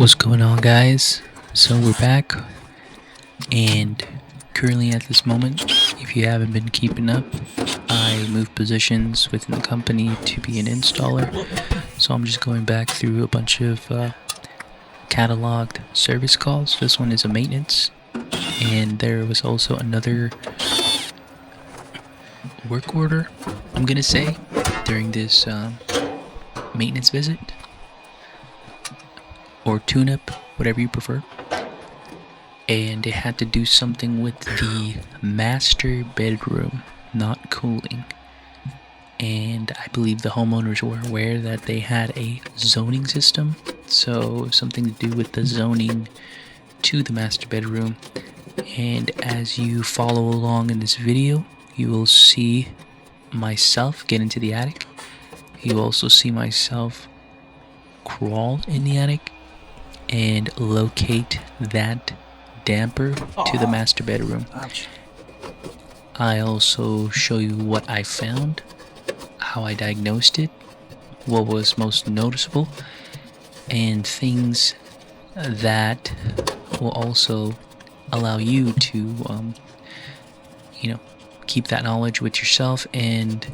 What's going on, guys? So we're back, and currently at this moment, if you haven't been keeping up, I moved positions within the company to be an installer. So I'm just going back through a bunch of cataloged service calls. This one is a maintenance, and there was also another work order, I'm gonna say, during this maintenance visit, or tune-up, whatever you prefer. And it had to do something with the master bedroom not cooling. And I believe the homeowners were aware that they had a zoning system, so something to do with the zoning to the master bedroom. And as you follow along in this video, you will see myself get into the attic. You will also see myself crawl in the attic and locate that damper to the master bedroom. I also show you what I found, how I diagnosed it, what was most noticeable, and things that will also allow you to keep that knowledge with yourself, and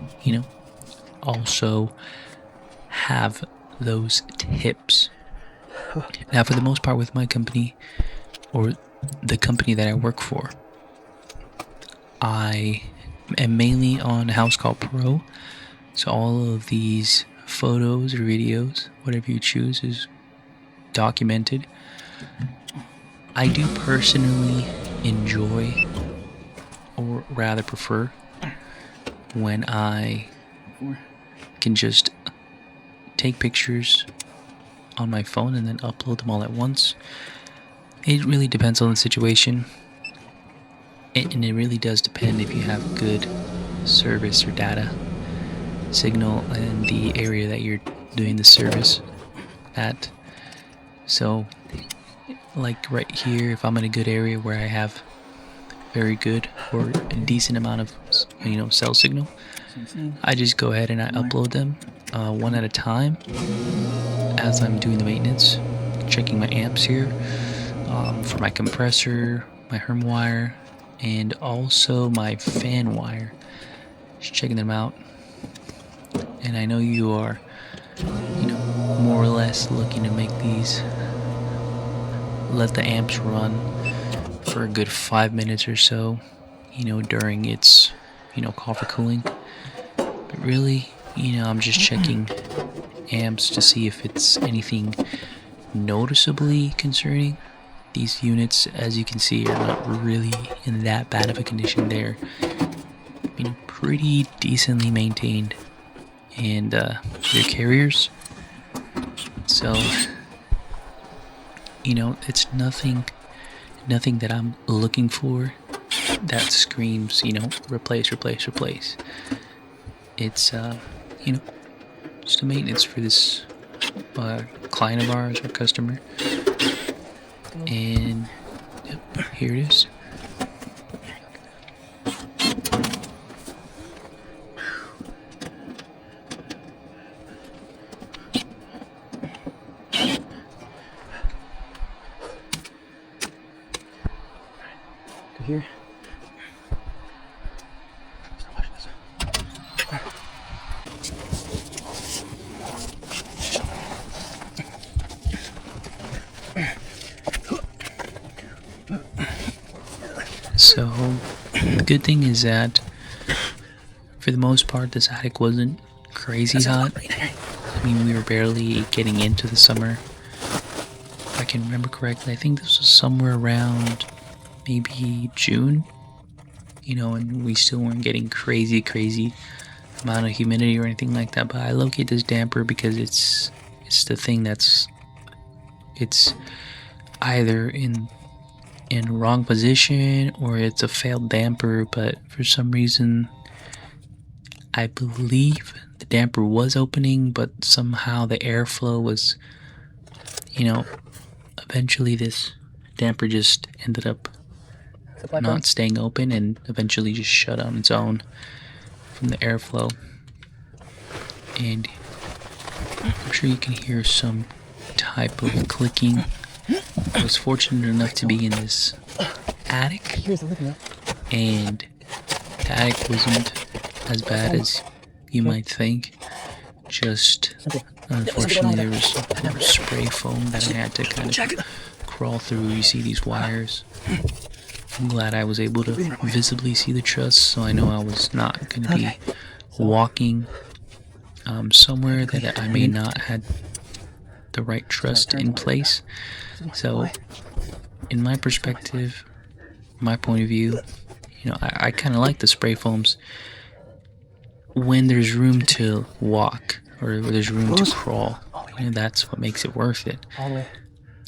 also have those tips. Now, for the most part, with my company, or the company that I work for, I am mainly on a house call Pro. So all of these photos or videos, whatever you choose, is documented. I do personally enjoy, or rather prefer, when I can just take pictures on my phone and then upload them all at once. It really depends on the situation, and it really does depend if you have good service or data signal in the area that you're doing the service at. So like right here, if I'm in a good area where I have very good or a decent amount of cell signal, I just go ahead and I upload them one at a time as I'm doing the maintenance, checking my amps here for my compressor, my Herm wire, and also my fan wire. Just checking them out. And I know you are more or less looking to make these, let the amps run for a good 5 minutes or so, during its call for cooling. But really, I'm just checking amps to see if it's anything noticeably concerning. These units, as you can see, are not really in that bad of a condition. They're pretty decently maintained, and they're carriers, so it's nothing that I'm looking for that screams replace. It's just a maintenance for this client of ours, our customer. And yep, here it is. Go here. So the good thing is that for the most part this attic wasn't crazy hot. I mean, we were barely getting into the summer. If I can remember correctly, I think this was somewhere around maybe June, and we still weren't getting crazy amount of humidity or anything like that. But I locate this damper because it's the thing it's either in wrong position or it's a failed damper. But for some reason, I believe the damper was opening, but somehow the airflow was, eventually this damper just ended up not staying open and eventually just shut on its own from the airflow. And I'm sure you can hear some type of clicking I was fortunate enough to be in this attic, Here's the living room. and the attic wasn't as bad as you might think. Just unfortunately there was spray foam that I had to kind of crawl through. You see these wires. I'm glad I was able to visibly see the truss, so I know I was not going to be walking somewhere that I may not had the right trust in place. So in my perspective, my point of view, you know, I kind of like the spray foams when there's room to walk or there's room to crawl. You know, that's what makes it worth it. All the way.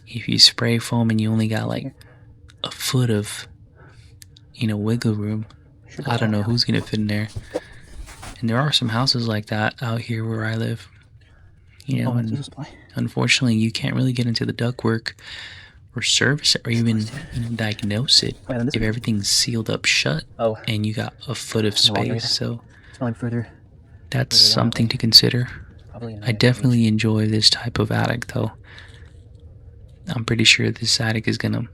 If you spray foam and you only got like a foot of, you know, wiggle room, I don't know who's gonna fit in there. And there are some houses like that out here where I live. You know, and unfortunately you can't really get into the ductwork or service it or even, you know, diagnose it if everything's sealed up shut and you got a foot of space. So that's something to consider. I definitely enjoy this type of attic though. I'm pretty sure this attic is gonna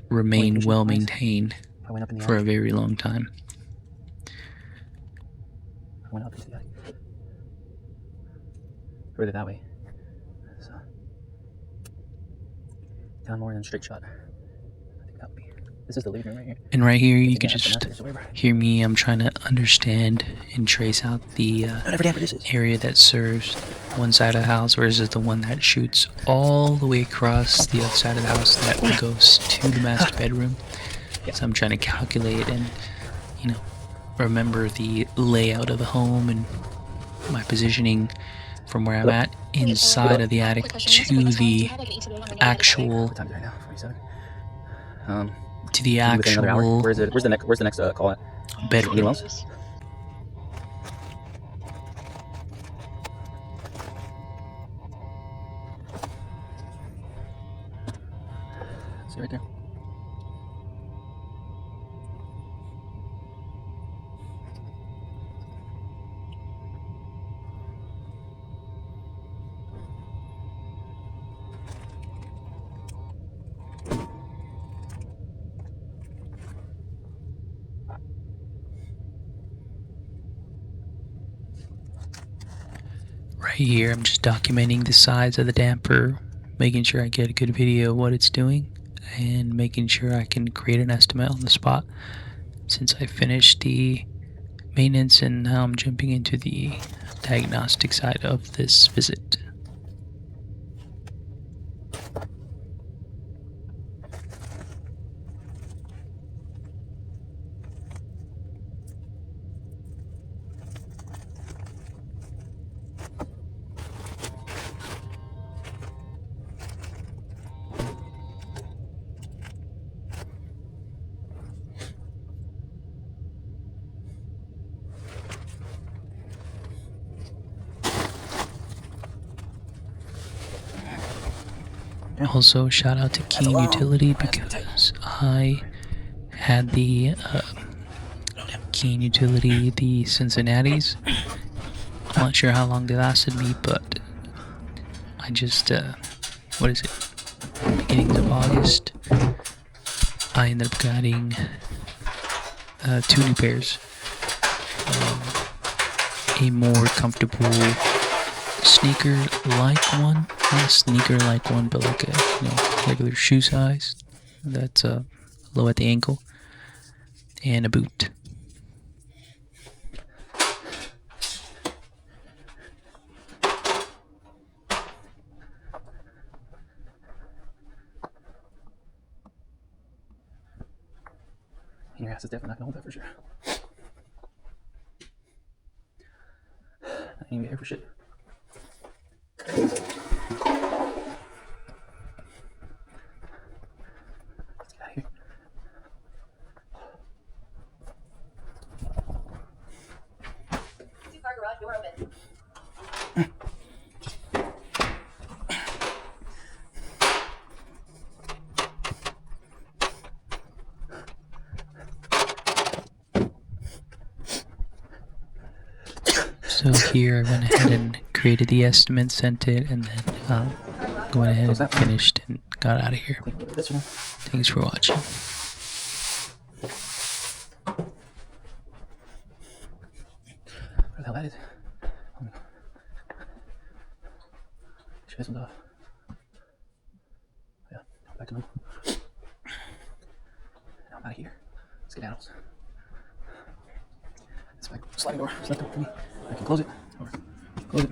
remain well maintained for a very long time. I went up into the attic. Further that way. So, down more than straight shot. I think that would be. This is the living room right here. And right here, you can just hear me. I'm trying to understand and trace out the area that serves one side of the house, whereas it's the one that shoots all the way across the other side of the house that goes to the master bedroom. So I'm trying to calculate and, you know, remember the layout of the home and my positioning from where I'm at inside of the attic to the actual Where's the next call at? bedroom. Anyone else? See right there. Right here, I'm just documenting the size of the damper, making sure I get a good video of what it's doing, and making sure I can create an estimate on the spot. Since I finished the maintenance and now I'm jumping into the diagnostic side of this visit. Also, shout out to Keen Utility because I had the Keen Utility, the Cincinnati's. I'm not sure how long they lasted me, but I just, what is it? Beginnings of August, I ended up getting 2 new pairs. A more comfortable sneaker-like one. Not a sneaker-like one, but like a, you know, regular shoe size. That's low at the ankle. And a boot. Your ass is definitely not gonna hold that for sure. I ain't even here for shit. Let's get out of here. Two-car garage door open. So here I went ahead and created the estimate, sent it, and then went ahead and finished and got out of here. Clean a little bit of this one. Thanks for watching. Where the hell that is? Should this one's off. Yeah, back to normal. Now I'm out of here. Skedaddles. This is my sliding door. It's left open for me. I can close it or close it.